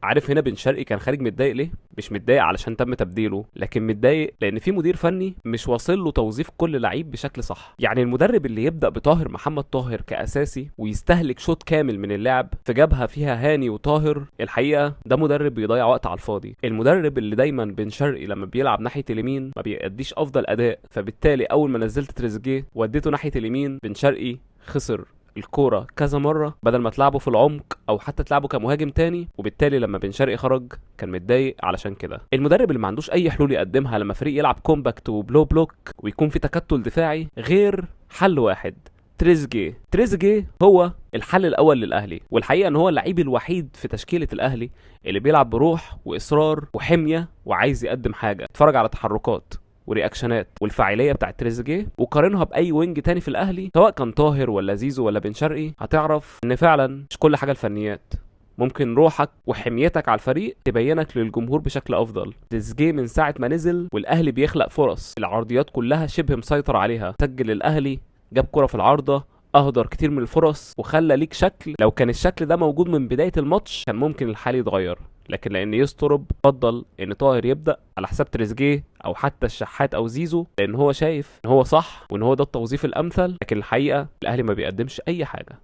عارف هنا بن شرقي كان خارج متضايق ليه؟ مش متضايق علشان تم تبديله، لكن متضايق لان في مدير فني مش واصل له توظيف كل لعيب بشكل صح. يعني المدرب اللي يبدا بطاهر محمد طاهر كاساسي ويستهلك شوط كامل من اللعب في جبهه فيها هاني وطاهر، الحقيقه ده مدرب بيضيع وقت على الفاضي. المدرب اللي دايما بن شرقي لما بيلعب ناحيه اليمين ما بيأديش افضل اداء، فبالتالي اول ما نزلت تريزيجيه وديته ناحيه اليمين بن شرقي خسر الكوره كذا مره بدل ما تلعبه في العمق او حتى تلعبه كمهاجم تاني، وبالتالي لما بن شرقي خرج كان متضايق علشان كده. المدرب اللي ما عندوش اي حلول يقدمها لما فريق يلعب كومباكت وبلو بلوك ويكون في تكتل دفاعي غير حل واحد: تريزيجيه. تريزيجيه هو الحل الاول للاهلي، والحقيقه ان هو اللعيب الوحيد في تشكيله الاهلي اللي بيلعب بروح واصرار وحميه وعايز يقدم حاجه. اتفرج على تحركات ورياكشنات والفاعليه بتاعت تريزيجيه وقارنها باي وينج تاني في الاهلي سواء كان طاهر ولا زيزو ولا بن شرقي، هتعرف ان فعلا مش كل حاجه الفنيات، ممكن روحك وحميتك على الفريق تبينك للجمهور بشكل افضل. تريزيجيه من ساعه ما نزل والاهلي بيخلق فرص، العرضيات كلها شبه مسيطر عليها، سجل الاهلي، جاب كرة في العارضة، اهدر كتير من الفرص وخلى ليك شكل لو كان الشكل ده موجود من بداية الماتش كان ممكن الحال يتغير. لكن لان يسترب فضل ان طاهر يبدأ على حساب تريزيجيه او حتى الشحات او زيزو، لان هو شايف ان هو صح وان هو ده التوظيف الامثل، لكن الحقيقة الاهلي ما بيقدمش اي حاجة.